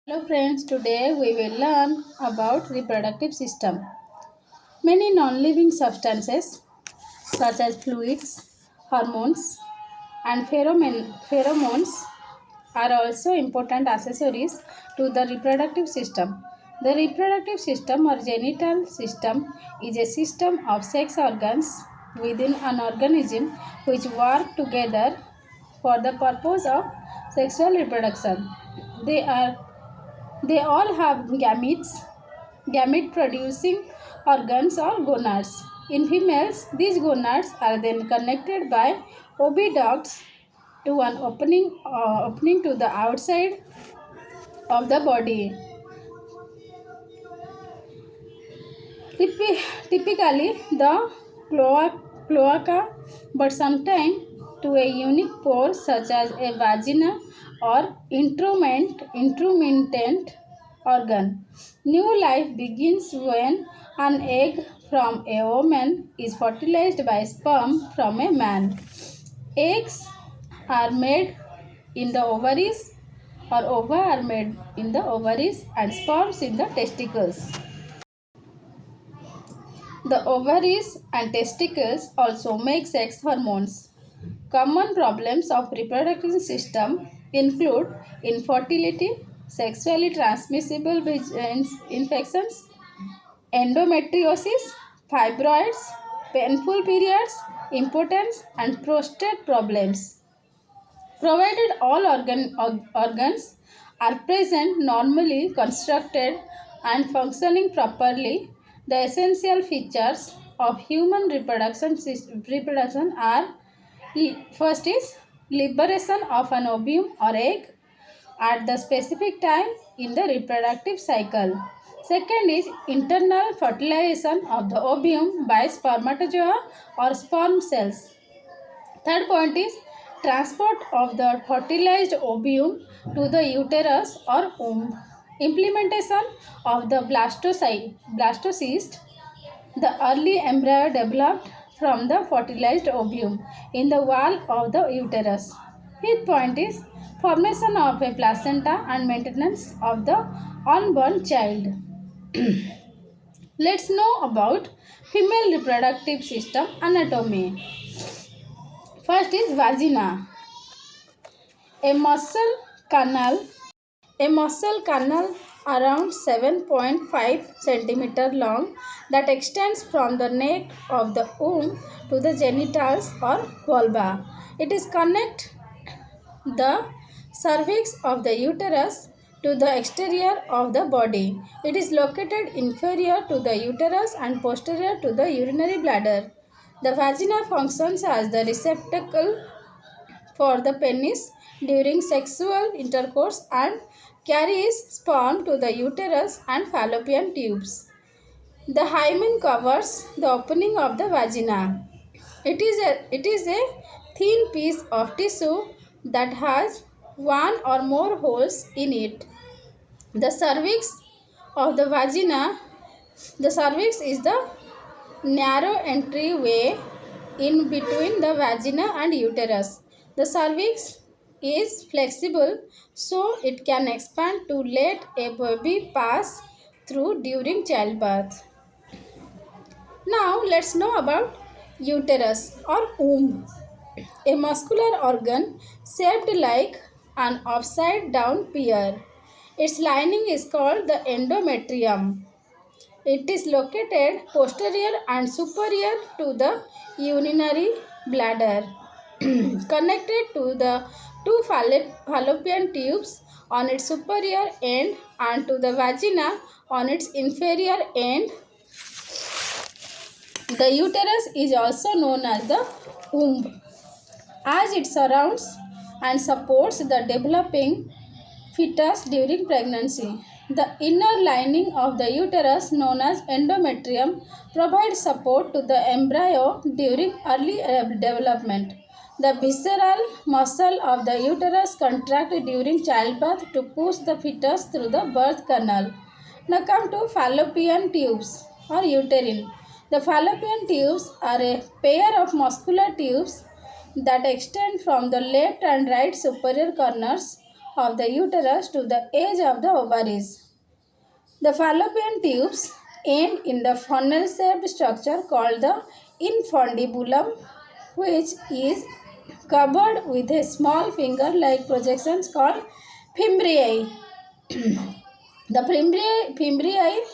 Hello friends, today we will learn about reproductive system. Many non-living substances such as fluids, hormones and pheromones are also important accessories to the reproductive system. The reproductive system or genital system is a system of sex organs within an organism which work together for the purpose of sexual reproduction. They are they all have gamete producing organs or gonads. In females, these gonads are then connected by oviducts to an opening to the outside of the body. Typically, the cloaca, but sometimes to a unique pore such as a vagina or intromittent organ. New life begins when an egg from a woman is fertilized by sperm from a man. Eggs are made in the ovaries or ova are made in the ovaries and sperms in the testicles. The ovaries and testicles also make sex hormones. Common problems of reproductive system include infertility, sexually transmissible infections, endometriosis, fibroids, painful periods, impotence, and prostate problems. Provided all organs are present, normally constructed, and functioning properly, the essential features of human reproduction are first is liberation of an ovum or egg at the specific time in the reproductive cycle. Second is internal fertilization of the ovum by spermatozoa or sperm cells. Third point is transport of the fertilized ovum to the uterus or womb. Implementation of the blastocyst, the early embryo developed from the fertilized ovum in the wall of the uterus. Fifth point is formation of a placenta and maintenance of the unborn child. Let's know about female reproductive system anatomy. First is vagina, a muscle canal, around 7.5 centimeter long that extends from the neck of the womb to the genitals or vulva. It is connect the cervix of the uterus to the exterior of the body. It is located inferior to the uterus and posterior to the urinary bladder. The vagina functions as the receptacle for the penis during sexual intercourse and carries sperm to the uterus and fallopian tubes. The hymen covers the opening of the vagina. It is a thin piece of tissue that has one or more holes in it. The cervix of the vagina, the cervix is the narrow entryway in between the vagina and uterus. The cervix is flexible so it can expand to let a baby pass through during childbirth. Now let's know about uterus or womb, a muscular organ shaped like an upside down pear. Its lining is called the endometrium. It is located posterior and superior to the urinary bladder, connected to the two fallopian tubes on its superior end and to the vagina on its inferior end. The uterus is also known as the womb, as it surrounds and supports the developing fetus during pregnancy. The inner lining of the uterus, known as endometrium, provides support to the embryo during early development. The visceral muscle of the uterus contracts during childbirth to push the fetus through the birth canal. Now come to fallopian tubes or uterine. The fallopian tubes are a pair of muscular tubes that extend from the left and right superior corners of the uterus to the edge of the ovaries. The fallopian tubes end in the funnel-shaped structure called the infundibulum, which is covered with a small finger-like projections called fimbriae. The fimbriae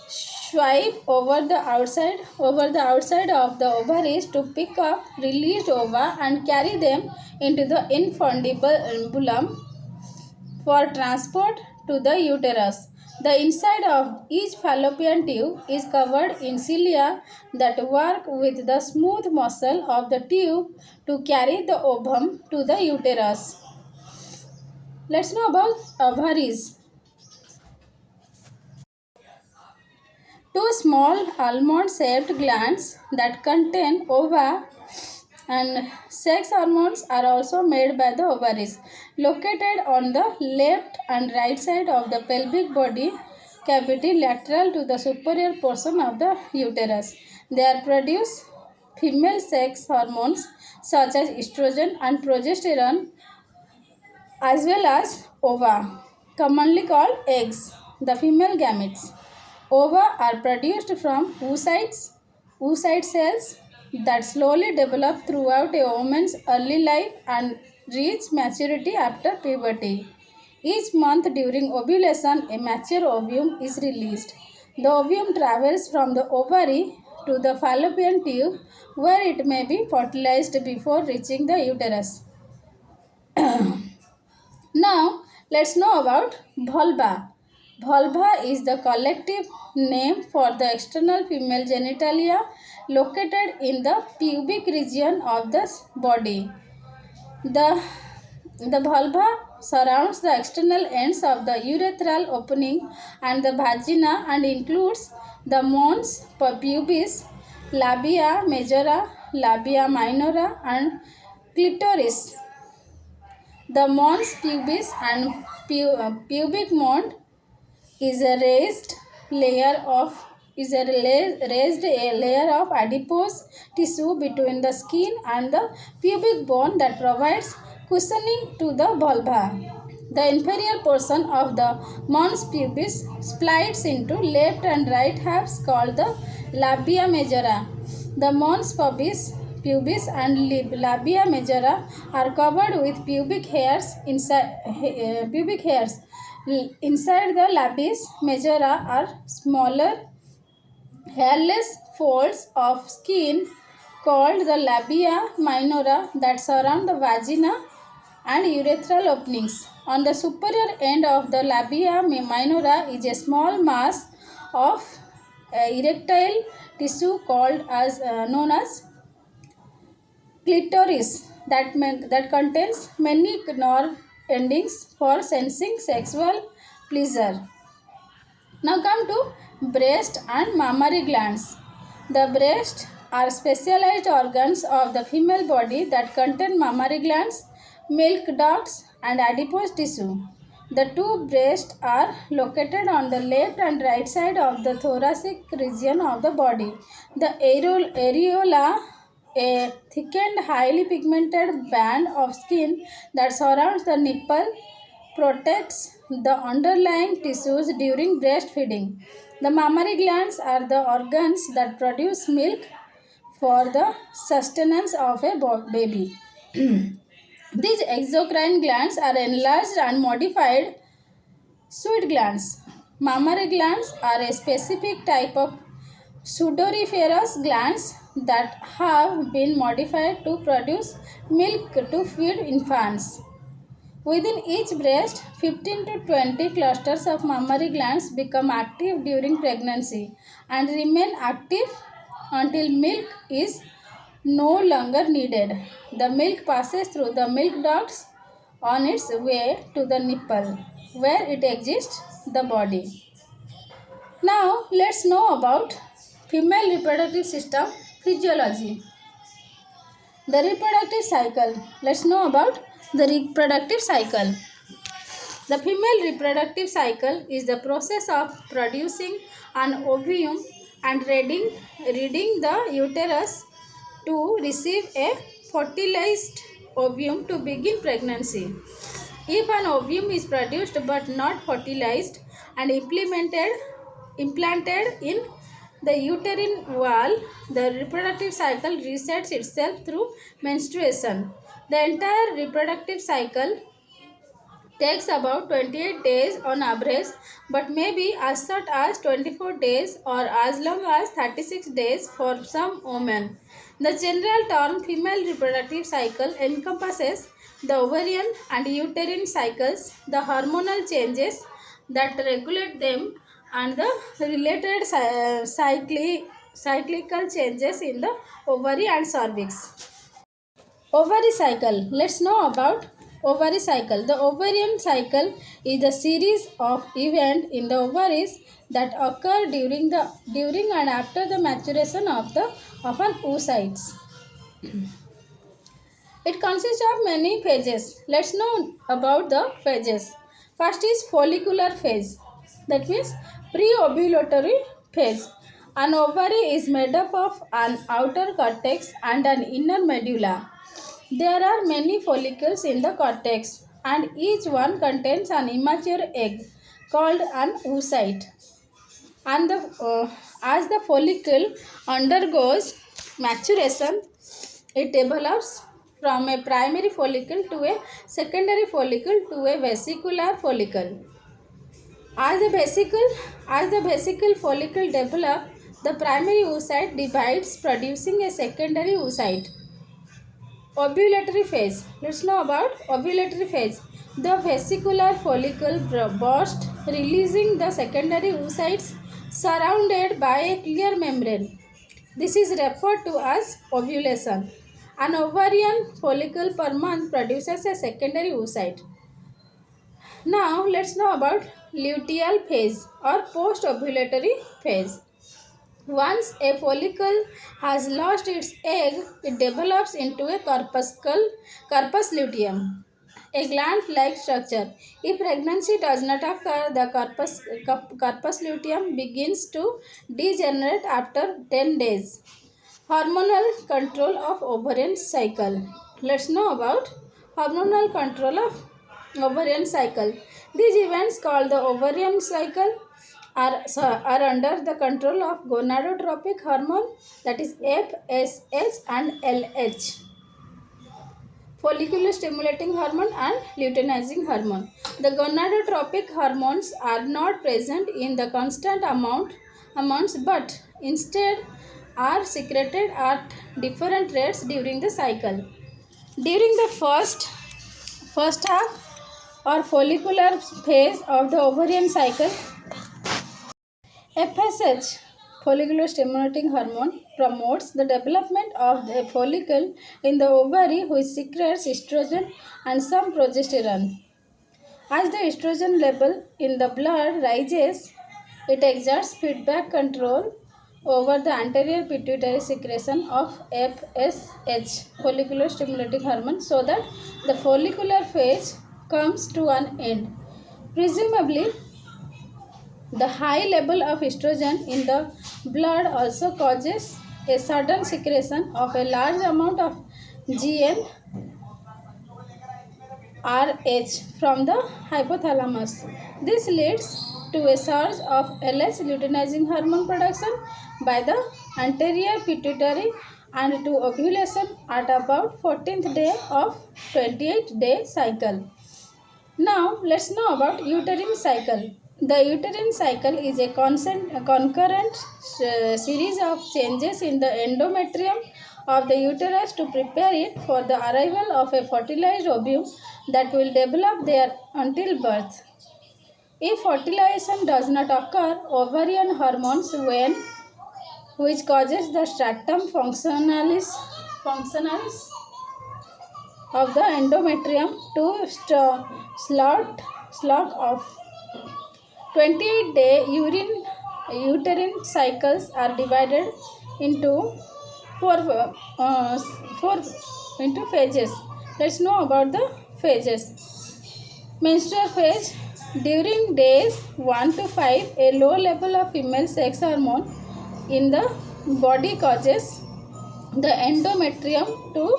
swipe over the outside of the ovaries to pick up released ova and carry them into the infundibulum for transport to the uterus. The inside of each fallopian tube is covered in cilia that work with the smooth muscle of the tube to carry the ovum to the uterus. Let's know about ovaries. Two small almond-shaped glands that contain ova and sex hormones are also made by the ovaries, located on the left and right side of the pelvic body cavity lateral to the superior portion of the uterus. They are produce female sex hormones such as estrogen and progesterone as well as ova, commonly called eggs, the female gametes. Ova are produced from oocyte cells that slowly develop throughout a woman's early life and reach maturity after puberty. Each month during ovulation, a mature ovum is released. The ovum travels from the ovary to the fallopian tube where it may be fertilized before reaching the uterus. Now, let's know about vulva. Vulva is the collective name for the external female genitalia located in the pubic region of the body. The, the vulva surrounds the external ends of the urethral opening and the vagina and includes the mons pubis, labia majora, labia minora, and clitoris. The mons pubis and pubic mound is a raised layer of adipose tissue between the skin and the pubic bone that provides cushioning to the vulva. The inferior portion of the mons pubis splits into left and right halves called the labia majora. The mons pubis and labia majora are covered with pubic hairs inside the labia majora are smaller hairless folds of skin called the labia minora that surround the vagina and urethral openings. On the superior end of the labia minora is a small mass of erectile tissue called as known as clitoris that contains many nerve endings for sensing sexual pleasure. Now come to breast and mammary glands. The breast are specialized organs of the female body that contain mammary glands, milk ducts, and adipose tissue. The two breasts are located on the left and right side of the thoracic region of the body. The areola, a thickened, highly pigmented band of skin that surrounds the nipple, protects the underlying tissues during breastfeeding. The mammary glands are the organs that produce milk for the sustenance of a baby. These exocrine glands are enlarged and modified sweat glands. Mammary glands are a specific type of sudoriferous glands that have been modified to produce milk to feed infants. Within each breast, 15 to 20 clusters of mammary glands become active during pregnancy and remain active until milk is no longer needed. The milk passes through the milk ducts on its way to the nipple, where it exits the body. Now, let's know about female reproductive system physiology. The reproductive cycle. Let's know about the reproductive cycle. The female reproductive cycle is the process of producing an ovum and reading the uterus to receive a fertilized ovum to begin pregnancy. If an ovum is produced but not fertilized and implanted in the uterine wall, the reproductive cycle resets itself through menstruation. The entire reproductive cycle takes about 28 days on average, but may be as short as 24 days or as long as 36 days for some women. The general term female reproductive cycle encompasses the ovarian and uterine cycles, the hormonal changes that regulate them, and the related cyclical changes in the ovary and cervix. Ovary cycle. Let's know about ovary cycle. The ovarian cycle is a series of events in the ovaries that occur during and after the maturation of an oocyte. It consists of many phases. Let's know about the phases. First is follicular phase. That means pre-ovulatory phase. An ovary is made up of an outer cortex and an inner medulla. There are many follicles in the cortex, and each one contains an immature egg called an oocyte. And as the follicle undergoes maturation, it develops from a primary follicle to a secondary follicle to a vesicular follicle. As the vesicle follicle develops, the primary oocyte divides, producing a secondary oocyte. Ovulatory phase. Let's know about ovulatory phase. The vesicular follicle bursts, releasing the secondary oocytes surrounded by a clear membrane. This is referred to as ovulation. An ovarian follicle per month produces a secondary oocyte. Now let's know about luteal phase or post-ovulatory phase. Once a follicle has lost its egg, it develops into a corpus luteum, a gland-like structure. If pregnancy does not occur, the corpus luteum begins to degenerate after 10 days. Hormonal control of ovarian cycle. Let's know about hormonal control of ovarian cycle. These events called the ovarian cycle are under the control of gonadotropic hormone, that is FSH and LH, follicular stimulating hormone and luteinizing hormone. The gonadotropic hormones are not present in the constant amounts, but instead are secreted at different rates during the cycle. During the first half or follicular phase of the ovarian cycle, FSH, follicular stimulating hormone, promotes the development of the follicle in the ovary, which secretes estrogen and some progesterone. As the estrogen level in the blood rises, it exerts feedback control over the anterior pituitary secretion of FSH, follicular stimulating hormone, so that the follicular phase comes to an end. Presumably, the high level of estrogen in the blood also causes a sudden secretion of a large amount of GnRH from the hypothalamus. This leads to a surge of LH, luteinizing hormone production, by the anterior pituitary and to ovulation at about 14th day of 28-day cycle. Now let's know about uterine cycle. The uterine cycle is a concurrent series of changes in the endometrium of the uterus to prepare it for the arrival of a fertilized ovum that will develop there until birth. If fertilization does not occur, ovarian hormones wane, which causes the stratum functionalis of the endometrium to slug off. 28-day uterine cycles are divided into four into phases. Let's know about the phases. Menstrual phase. During days 1 to 5, a low level of female sex hormone in the body causes the endometrium to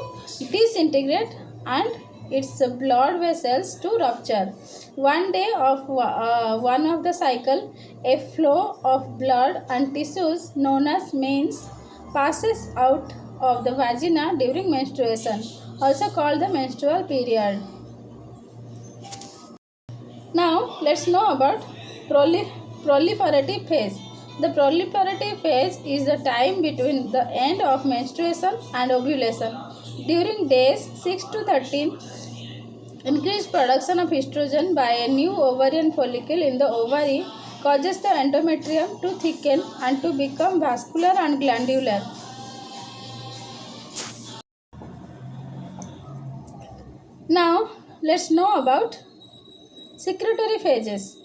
disintegrate and its blood vessels to rupture. One day of one of the cycle, a flow of blood and tissues known as means passes out of the vagina during menstruation, also called the menstrual period. Now let's know about proliferative phase. The proliferative phase is the time between the end of menstruation and ovulation. During days 6 to 13, increased production of estrogen by a new ovarian follicle in the ovary causes the endometrium to thicken and to become vascular and glandular. Now let's know about secretory phases.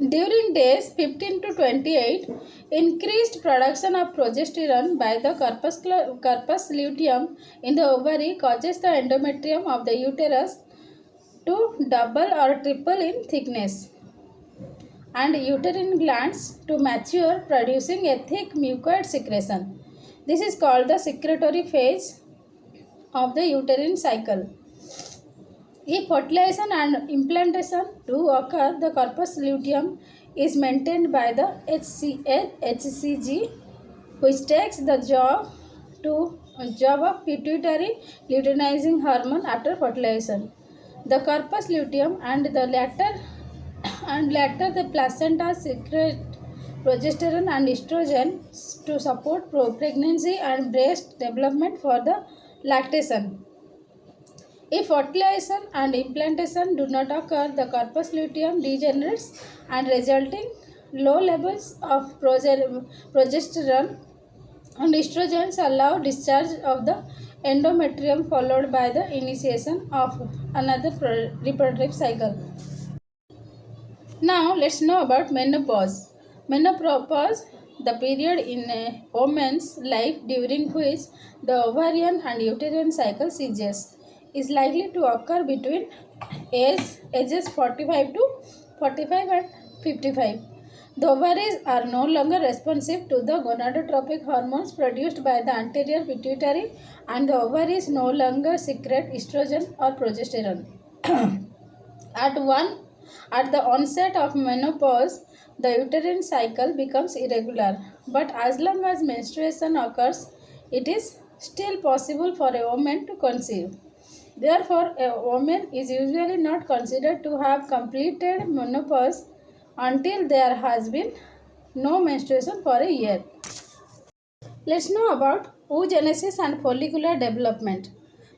During days 15 to 28, increased production of progesterone by the corpus luteum in the ovary causes the endometrium of the uterus to double or triple in thickness and uterine glands to mature, producing a thick mucoid secretion. This is called the secretory phase of the uterine cycle. If fertilization and implantation do occur, the corpus luteum is maintained by the HCG, which takes the job of pituitary luteinizing hormone after fertilization. The corpus luteum and later the placenta secrete progesterone and estrogen to support pregnancy and breast development for the lactation. If fertilization and implantation do not occur, the corpus luteum degenerates and resulting low levels of progesterone and estrogens allow discharge of the endometrium followed by the initiation of another reproductive cycle. Now let's know about menopause. Menopause, the period in a woman's life during which the ovarian and uterine cycle ceases, is likely to occur between ages 45 to 45 and 55. The ovaries are no longer responsive to the gonadotropic hormones produced by the anterior pituitary, and the ovaries no longer secrete estrogen or progesterone. At the onset of menopause, the uterine cycle becomes irregular, but as long as menstruation occurs, it is still possible for a woman to conceive. Therefore, a woman is usually not considered to have completed menopause until there has been no menstruation for a year. Let's know about oogenesis and follicular development.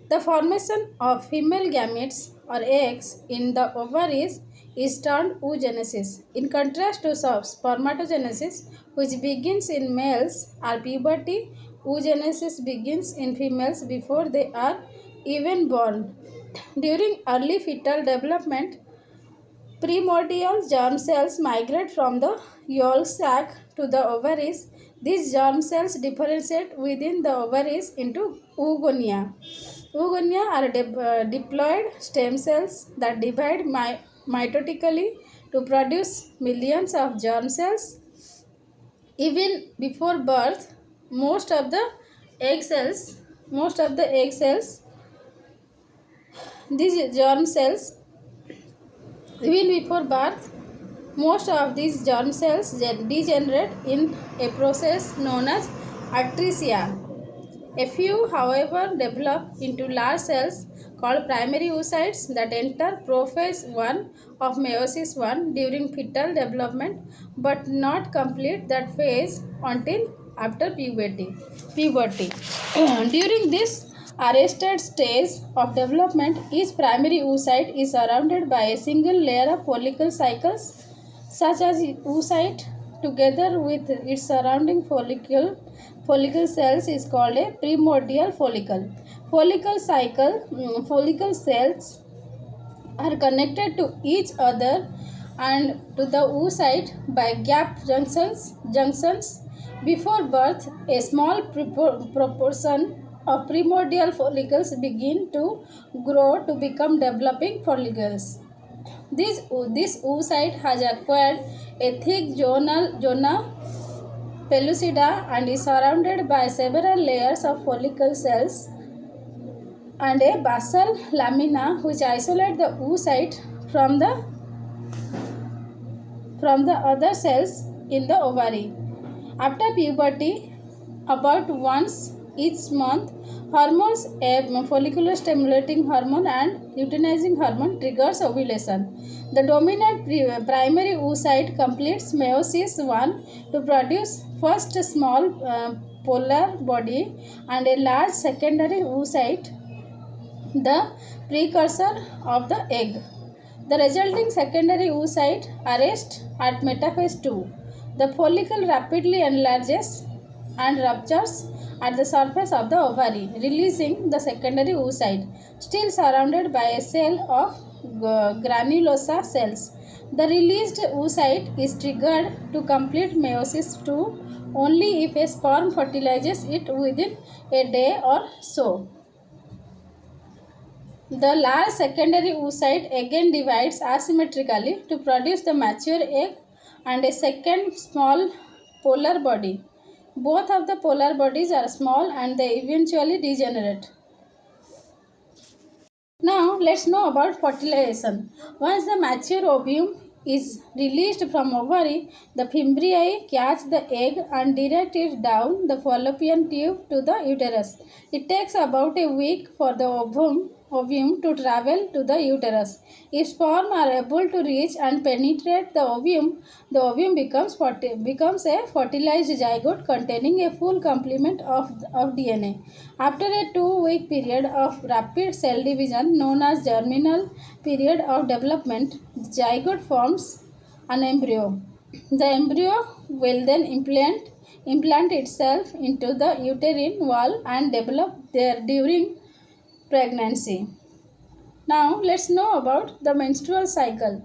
The formation of female gametes or eggs in the ovaries is termed oogenesis. In contrast to spermatogenesis, which begins in males, or puberty, oogenesis begins in females before they are even born. During early fetal development, primordial germ cells migrate from the yolk sac to the ovaries. These germ cells differentiate within the ovaries into oogonia. Oogonia are diploid stem cells that divide mitotically to produce millions of germ cells. Even before birth, most of the egg cells, these germ cells, even before birth, most of these germ cells degenerate in a process known as atresia. A few, however, develop into large cells called primary oocytes that enter prophase 1 of meiosis 1 during fetal development but not complete that phase until after puberty. During this arrested stage of development, each primary oocyte is surrounded by a single layer of follicle cycles, such as oocyte together with its surrounding follicle cells is called a primordial follicle. Follicle cells are connected to each other and to the oocyte by gap junctions. Before birth, a small proportion of primordial follicles begin to grow to become developing follicles. This oocyte has acquired a thick zona pellucida and is surrounded by several layers of follicle cells and a basal lamina which isolate the oocyte from the other cells in the ovary. After puberty, about once each month, hormones, a follicular stimulating hormone and luteinizing hormone triggers ovulation. The dominant primary oocyte completes meiosis 1 to produce first small polar body and a large secondary oocyte, the precursor of the egg. The resulting secondary oocyte arrests at metaphase 2. The follicle rapidly enlarges and ruptures at the surface of the ovary, releasing the secondary oocyte, still surrounded by a cell of granulosa cells. The released oocyte is triggered to complete meiosis 2 only if a sperm fertilizes it within a day or so. The large secondary oocyte again divides asymmetrically to produce the mature egg and a second small polar body. Both of the polar bodies are small and they eventually degenerate. Now let's know about fertilization. Once the mature ovum is released from ovary, the fimbriae catch the egg and direct it down the fallopian tube to the uterus. It takes about a week for the ovum to travel to the uterus. If sperm are able to reach and penetrate the ovum becomes a fertilized zygote containing a full complement of DNA. After a 2-week period of rapid cell division known as germinal period of development, the zygote forms an embryo. The embryo will then implant itself into the uterine wall and develop there during pregnancy. Now let's know about the menstrual cycle.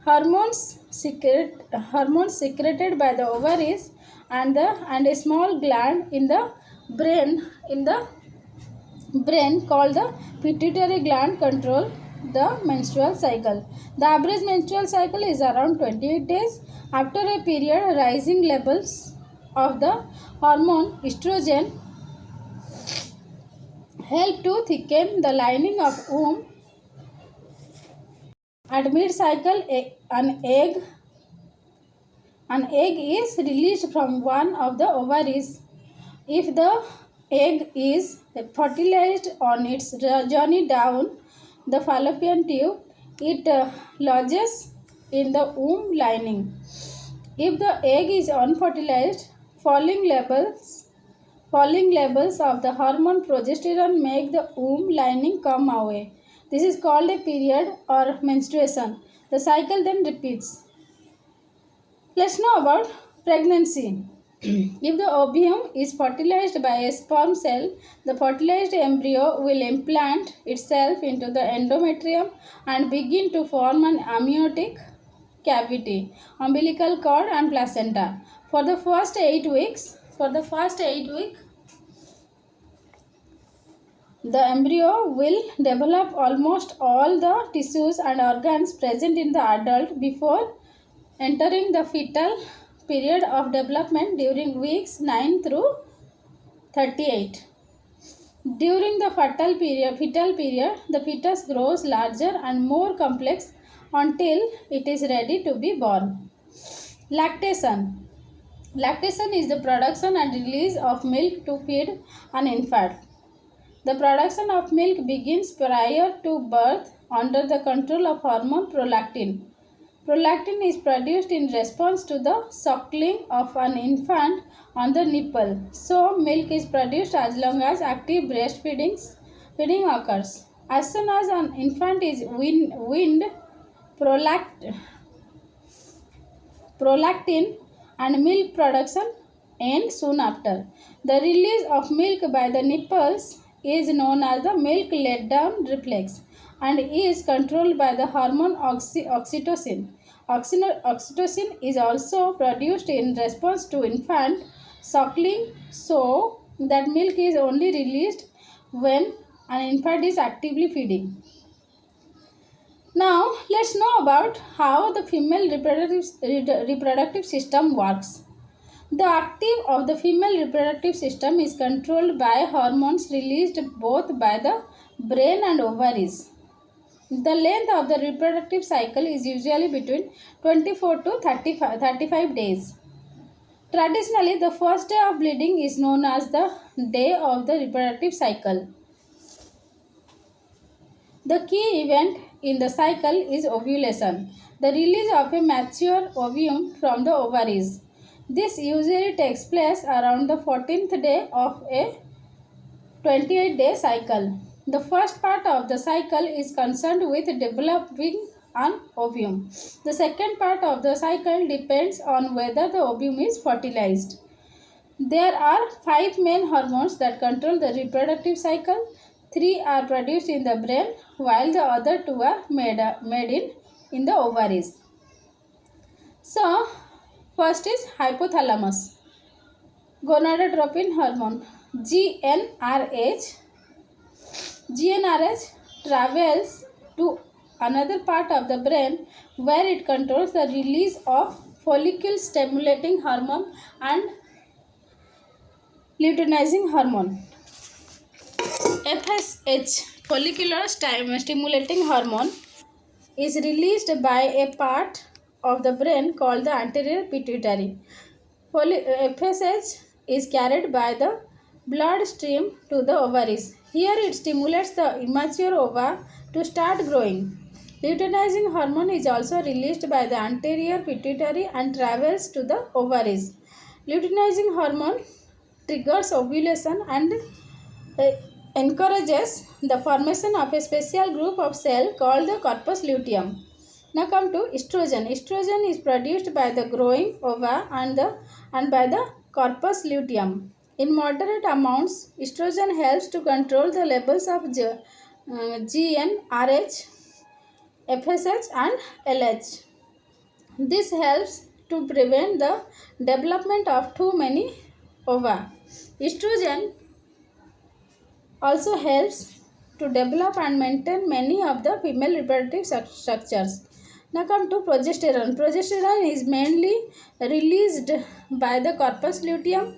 Hormones secreted by the ovaries and a small gland in the brain called the pituitary gland control the menstrual cycle. The average menstrual cycle is around 28 days. After a period, rising levels of the hormone estrogen help to thicken the lining of womb. At mid-cycle, an egg is released from one of the ovaries. If the egg is fertilized on its journey down the fallopian tube, it lodges in the womb lining. If the egg is unfertilized, falling levels of the hormone progesterone make the womb lining come away. This is called a period or menstruation. The cycle then repeats. Let's know about pregnancy. If the ovum is fertilized by a sperm cell, the fertilized embryo will implant itself into the endometrium and begin to form an amniotic cavity, umbilical cord and placenta. For the first 8 weeks, the embryo will develop almost all the tissues and organs present in the adult before entering the fetal period of development during weeks 9 through 38. During the fetal period, the fetus grows larger and more complex until it is ready to be born. Lactation. Lactation is the production and release of milk to feed an infant. The production of milk begins prior to birth under the control of hormone prolactin. Prolactin is produced in response to the suckling of an infant on the nipple. So, milk is produced as long as active breastfeeding occurs. As soon as an infant is weaned, prolactin and milk production end soon after. The release of milk by the nipples is known as the milk letdown reflex and is controlled by the hormone oxytocin. Oxytocin is also produced in response to infant suckling, so that milk is only released when an infant is actively feeding. Now let's know about how the female reproductive system works. The active of the female reproductive system is controlled by hormones released both by the brain and ovaries. The length of the reproductive cycle is usually between 24 to 35 days. Traditionally, the first day of bleeding is known as the day of the reproductive cycle. The key event in the cycle is ovulation, the release of a mature ovum from the ovaries. This usually takes place around the 14th day of a 28-day cycle. The first part of the cycle is concerned with developing an ovum. The second part of the cycle depends on whether the ovum is fertilized. There are five main hormones that control the reproductive cycle. Three are produced in the brain, while the other two are made in the ovaries. So, first is hypothalamus. Gonadotropin hormone GnRH. GnRH travels to another part of the brain where it controls the release of follicle stimulating hormone and luteinizing hormone. FSH, follicular stimulating hormone, is released by a part of the brain called the anterior pituitary. FSH is carried by the blood stream to the ovaries. Here it stimulates the immature ova to start growing. Luteinizing hormone is also released by the anterior pituitary and travels to the ovaries. Luteinizing hormone triggers ovulation and uh, encourages the formation of a special group of cells called the corpus luteum. Now come to estrogen. Estrogen is produced by the growing ova and by the corpus luteum. In moderate amounts, estrogen helps to control the levels of GnRH, FSH and LH. This helps to prevent the development of too many ova. Estrogen also helps to develop and maintain many of the female reproductive structures. Now come to progesterone. Progesterone is mainly released by the corpus luteum.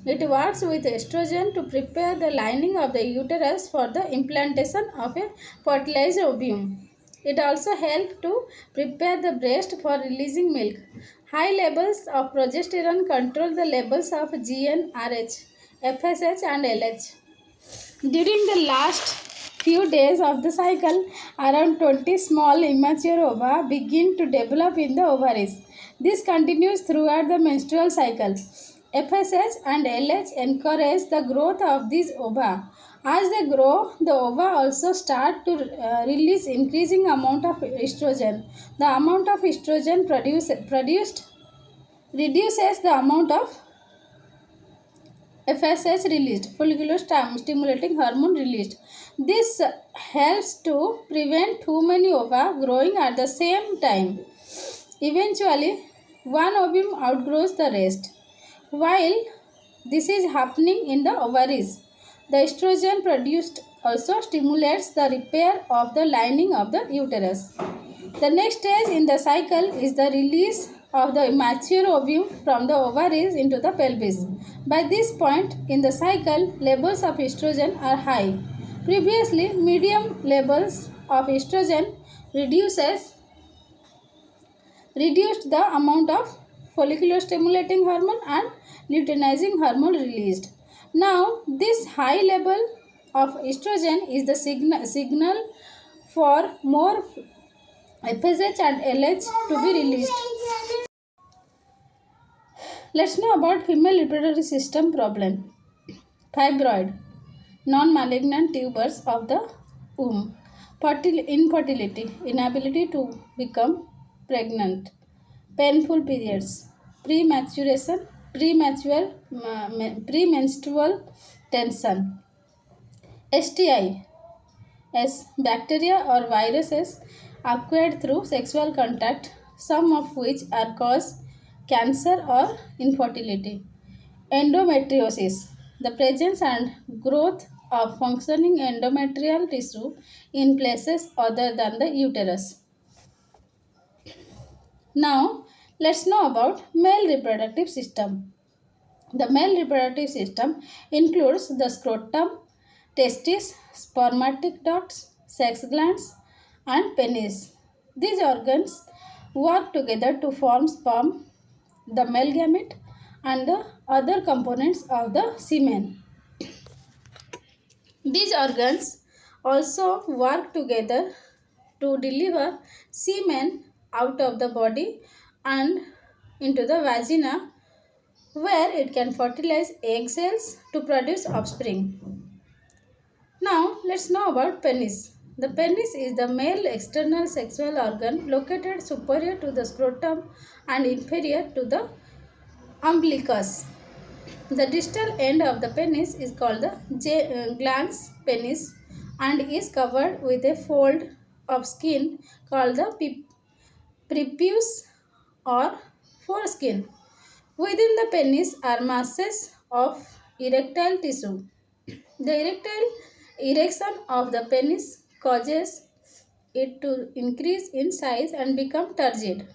It works with estrogen to prepare the lining of the uterus for the implantation of a fertilized ovum. It also helps to prepare the breast for releasing milk. High levels of progesterone control the levels of GnRH, FSH and LH. During the last few days of the cycle, around 20 small immature ova begin to develop in the ovaries. This continues throughout the menstrual cycle. FSH and LH encourage the growth of these ova. As they grow, the ova also start to release increasing amount of estrogen. The amount of estrogen produced reduces the amount of FSH released, follicular stimulating hormone released. This helps to prevent too many ova growing at the same time. Eventually, one ovum outgrows the rest. While this is happening in the ovaries, the estrogen produced also stimulates the repair of the lining of the uterus. The next stage in the cycle is the release of the mature ovum from the ovaries into the pelvis. By this point in the cycle, levels of estrogen are high. Previously, medium levels of estrogen reduced the amount of follicular stimulating hormone and luteinizing hormone released. Now, this high level of estrogen is the signal for more FSH and LH to be released. Let's know about female reproductive system problem. Fibroid, non-malignant tumors of the womb, infertility, inability to become pregnant, painful periods, premenstrual tension, STI, as bacteria or viruses acquired through sexual contact, some of which are cause cancer or infertility. Endometriosis, the presence and growth of functioning endometrial tissue in places other than the uterus. Now, let's know about male reproductive system. The male reproductive system includes the scrotum, testes, spermatic ducts, sex glands, and penis. These organs work together to form sperm, the male gamete, and the other components of the semen. These organs also work together to deliver semen out of the body and into the vagina where it can fertilize egg cells to produce offspring. Now let's know about penis. The penis is the male external sexual organ located superior to the scrotum and inferior to the umbilicus. The distal end of the penis is called the glans penis and is covered with a fold of skin called the prepuce or foreskin. Within the penis are masses of erectile tissue. The erectile erection of the penis causes it to increase in size and become turgid.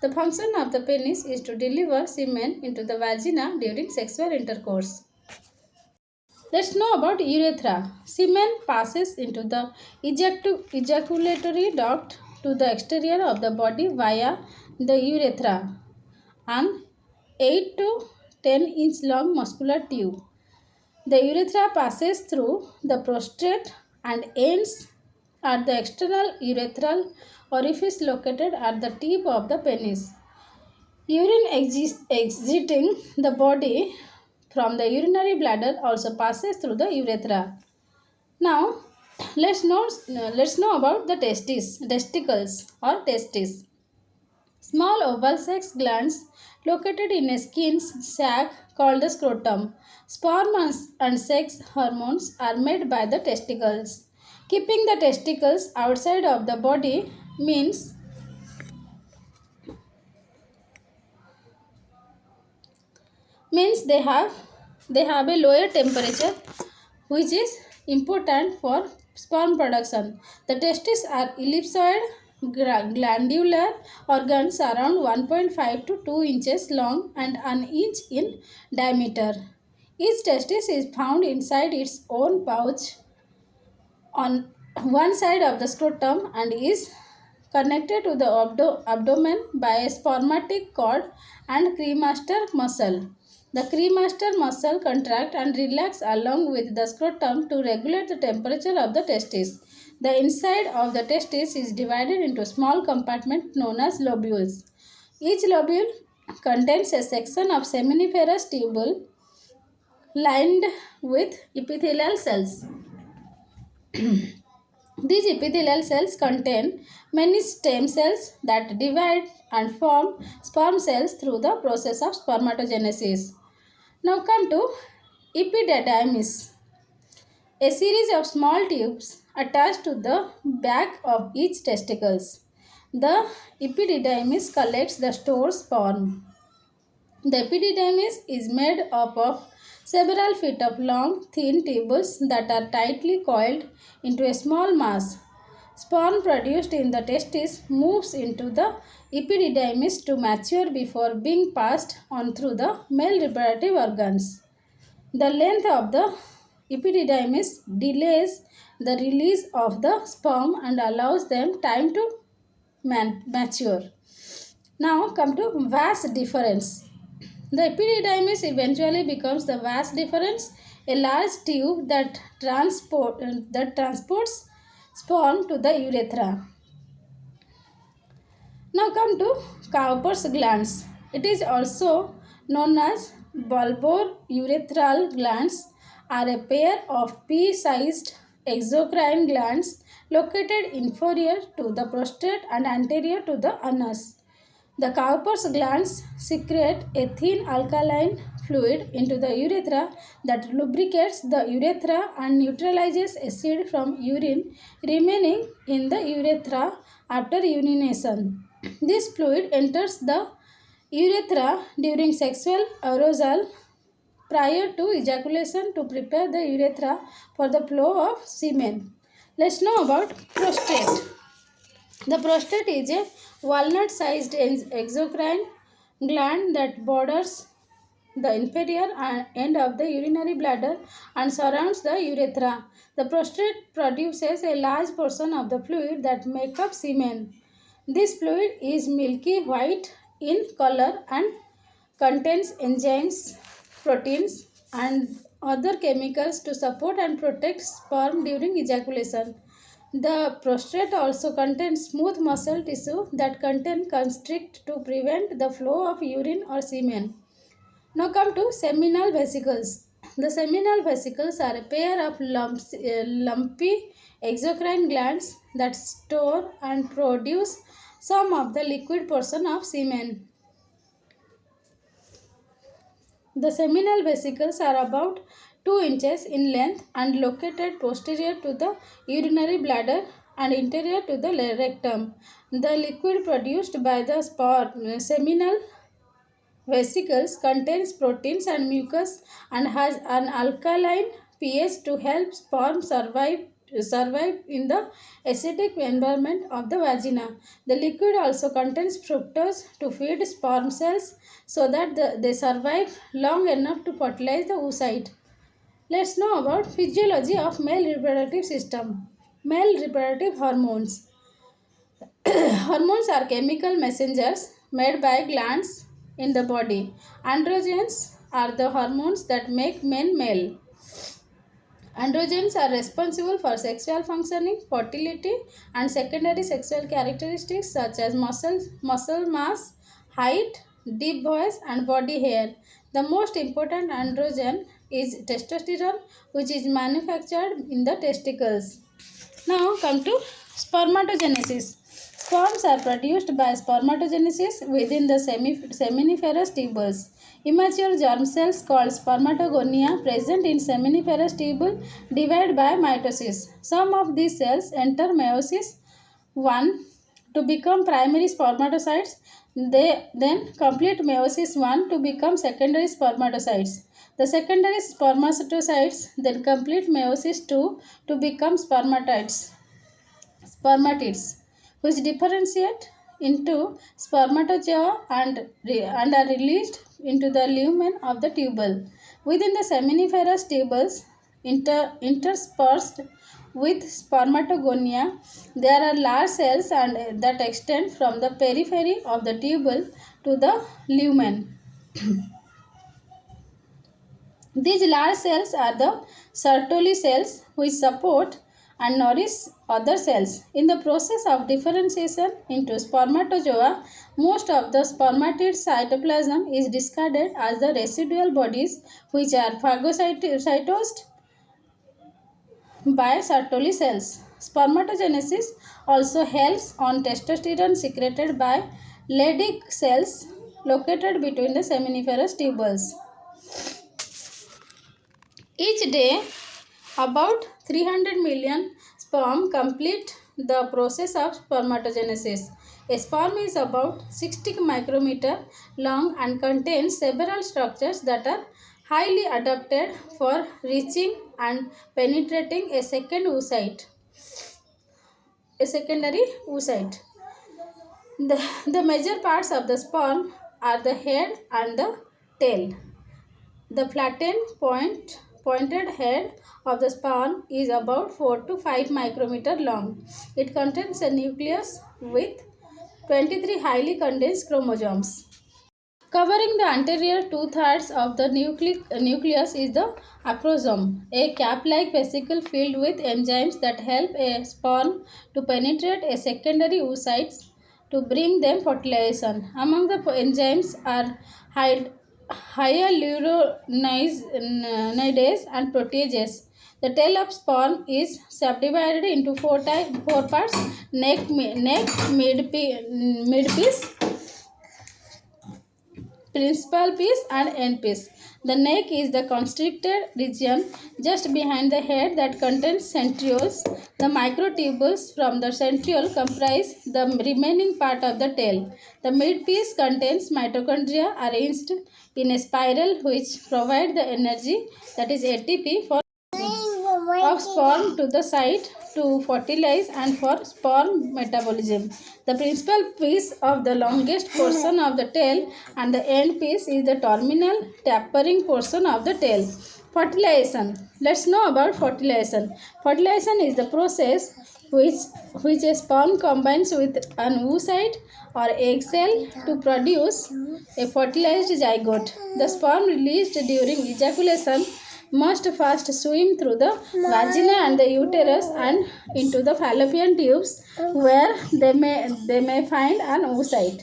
The function of the penis is to deliver semen into the vagina during sexual intercourse. Let's know about urethra. Semen passes into the ejaculatory duct to the exterior of the body via the urethra, an 8 to 10-inch long muscular tube. The urethra passes through the prostate and ends at the external urethral orifice located at the tip of the penis. Urine exiting the body from the urinary bladder also passes through the urethra. Now, let's know about the testicles or testes. Small oval sex glands located in a skin sac called the scrotum. Sperm and sex hormones are made by the testicles. Keeping the testicles outside of the body means they have a lower temperature, which is important for sperm production. The testes are ellipsoid glandular organs around 1.5 to 2 inches long and an inch in diameter. Each testis is found inside its own pouch on one side of the scrotum and is connected to the abdomen by a spermatic cord and cremaster muscle. The cremaster muscle contract and relax along with the scrotum to regulate the temperature of the testis. The inside of the testis is divided into small compartments known as lobules. Each lobule contains a section of seminiferous tubule lined with epithelial cells. These epithelial cells contain many stem cells that divide and form sperm cells through the process of spermatogenesis. Now come to epididymis, a series of small tubes attached to the back of each testicles. The epididymis collects the stored sperm. The epididymis is made up of several feet of long, thin tubules that are tightly coiled into a small mass. Sperm produced in the testis moves into the epididymis to mature before being passed on through the male reproductive organs. The length of the epididymis delays the release of the sperm and allows them time to mature. Now come to vas deferens. The epididymis eventually becomes the vas deferens, a large tube that transports sperm to the urethra. Now come to Cowper's glands. It is also known as bulbourethral glands, are a pair of pea-sized exocrine glands located inferior to the prostate and anterior to the anus. The Cowper's glands secrete a thin alkaline fluid into the urethra that lubricates the urethra and neutralizes acid from urine remaining in the urethra after urination. This fluid enters the urethra during sexual arousal prior to ejaculation to prepare the urethra for the flow of semen. Let's know about prostate. The prostate is a walnut-sized exocrine gland that borders the inferior end of the urinary bladder and surrounds the urethra. The prostate produces a large portion of the fluid that make up semen. This fluid is milky white in color and contains enzymes, proteins, and other chemicals to support and protect sperm during ejaculation. The prostate also contains smooth muscle tissue that contain constrict to prevent the flow of urine or semen. Now come to seminal vesicles. The seminal vesicles are a pair of lumpy exocrine glands that store and produce some of the liquid portion of semen. The seminal vesicles are about 2 inches in length and located posterior to the urinary bladder and interior to the rectum. The liquid produced by the seminal vesicles contains proteins and mucus and has an alkaline pH to help sperm survive in the acidic environment of the vagina. The liquid also contains fructose to feed sperm cells so that they survive long enough to fertilize the oocyte. Let's know about physiology of male reproductive system. Male reproductive hormones. Hormones are chemical messengers made by glands in the body. Androgens are the hormones that make men male. Androgens are responsible for sexual functioning, fertility, and secondary sexual characteristics such as muscle mass, height, deep voice, and body hair. The most important androgen is testosterone, which is manufactured in the testicles. Now come to spermatogenesis. Sperms are produced by spermatogenesis within the seminiferous tubules. Immature germ cells called spermatogonia present in seminiferous tubule divide by mitosis. Some of these cells enter meiosis 1 to become primary spermatocytes. They then complete meiosis 1 to become secondary spermatocytes. The secondary spermatocytes then complete meiosis 2 to become spermatids, which differentiate into spermatozoa and are released into the lumen of the tubule. Within the seminiferous tubules, interspersed with spermatogonia, there are large cells that extend from the periphery of the tubule to the lumen. These large cells are the Sertoli cells which support and nourish other cells. In the process of differentiation into spermatozoa, most of the spermatid cytoplasm is discarded as the residual bodies which are phagocytosed by Sertoli cells. Spermatogenesis also helps on testosterone secreted by Leydig cells located between the seminiferous tubules. Each day, about 300 million sperm complete the process of spermatogenesis. A sperm is about 60 micrometer long and contains several structures that are highly adapted for reaching and penetrating a secondary oocyte. The major parts of the sperm are the head and the tail. The pointed head of the sperm is about 4 to 5 micrometer long. It contains a nucleus with 23 highly condensed chromosomes. Covering the anterior two-thirds of the nucleus is the acrosome, a cap-like vesicle filled with enzymes that help a sperm to penetrate a secondary oocyte to bring them fertilization. Among the enzymes are hyaluronidase and proteases. The tail of sperm is subdivided into four parts: neck, midpiece, principal piece, and end piece. The neck is the constricted region just behind the head that contains centrioles. The microtubules from the centriole comprise the remaining part of the tail. The midpiece contains mitochondria arranged in a spiral which provide the energy, that is ATP, for of sperm to the site to fertilize and for sperm metabolism. The principal piece of the longest portion of the tail and the end piece is the terminal tapering portion of the tail. Fertilization. Let's know about fertilization. Fertilization is the process which a sperm combines with an oocyte or egg cell to produce a fertilized zygote. The sperm released during ejaculation must first swim through the vagina and the uterus and into the fallopian tubes where they may find an oocyte.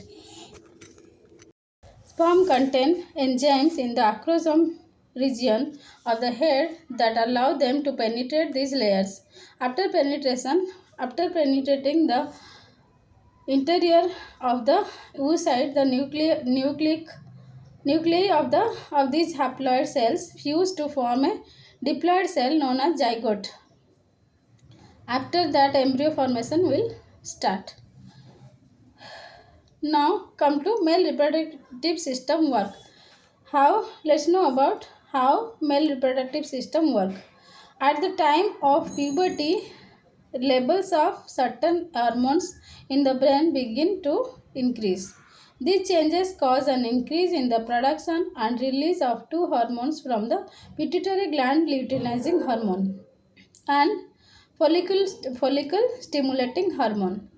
Sperm contain enzymes in the acrosome region of the head that allow them to penetrate these layers. After penetrating the interior of the oocyte, the nuclei of these haploid cells fuse to form a diploid cell known as zygote. After that, embryo formation will start. Now come to male reproductive system work. Let's know about how male reproductive system work. At the time of puberty, levels of certain hormones in the brain begin to increase. These changes cause an increase in the production and release of two hormones from the pituitary gland, luteinizing hormone and follicle stimulating hormone.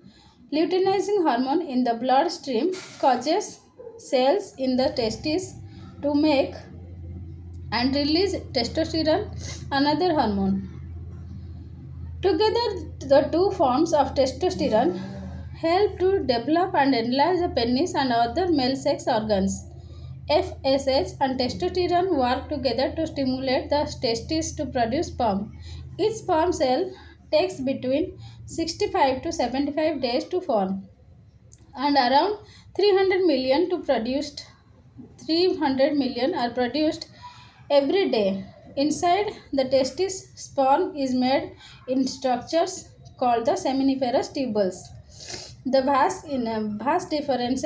Luteinizing hormone in the bloodstream causes cells in the testes to make and release testosterone, another hormone. Together, the two forms of testosterone help to develop and enlarge the penis and other male sex organs. FSH and testosterone work together to stimulate the testes to produce sperm. Each sperm cell takes between 65 to 75 days to form and around 300 million are produced every day. Inside the testis, sperm is made in structures called the seminiferous tubules. The vast difference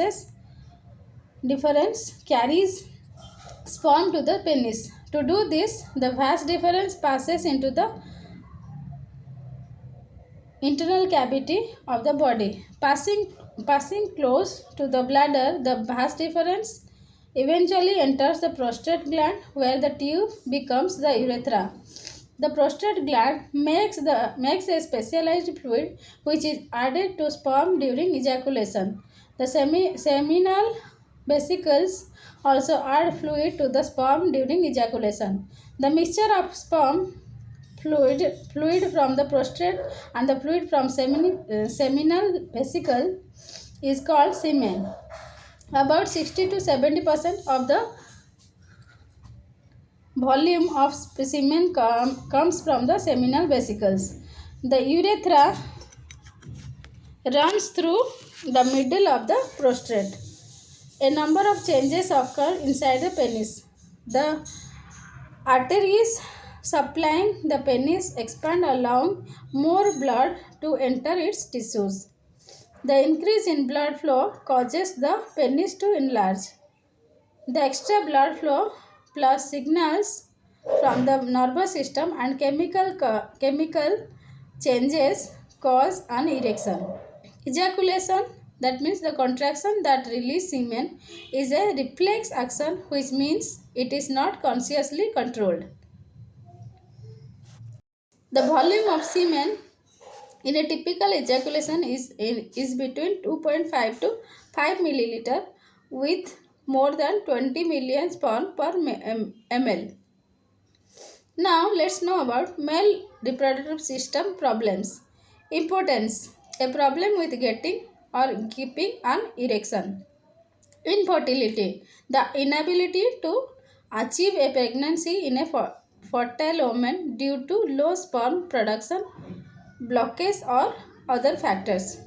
carries sperm to the penis. To do this, the vast difference passes into the internal cavity of the body. Passing close to the bladder, the vast difference eventually enters the prostate gland where the tube becomes the urethra. The prostate gland makes a specialized fluid which is added to sperm during ejaculation. The seminal vesicles also add fluid to the sperm during ejaculation. The mixture of sperm fluid from the prostate and the fluid from seminal vesicle is called semen. About 60 to 70% of the volume of semen comes from the seminal vesicles. The urethra runs through the middle of the prostate. A number of changes occur inside the penis. The arteries supplying the penis expand, allowing more blood to enter its tissues. The increase in blood flow causes the penis to enlarge. The extra blood flow plus signals from the nervous system and chemical changes cause an erection. Ejaculation, that means the contraction that releases semen, is a reflex action, which means it is not consciously controlled. The volume of semen in a typical ejaculation is between 2.5 to 5 milliliter with more than 20 million sperm per ml. Now let's know about male reproductive system problems. Importance: a problem with getting or keeping an erection. Infertility: the inability to achieve a pregnancy in a fertile woman due to low sperm production, blockage or other factors.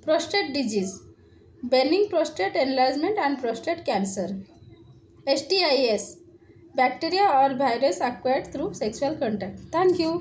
Prostate disease: benign prostate enlargement and prostate cancer. STIs: bacteria or virus acquired through sexual contact. Thank you.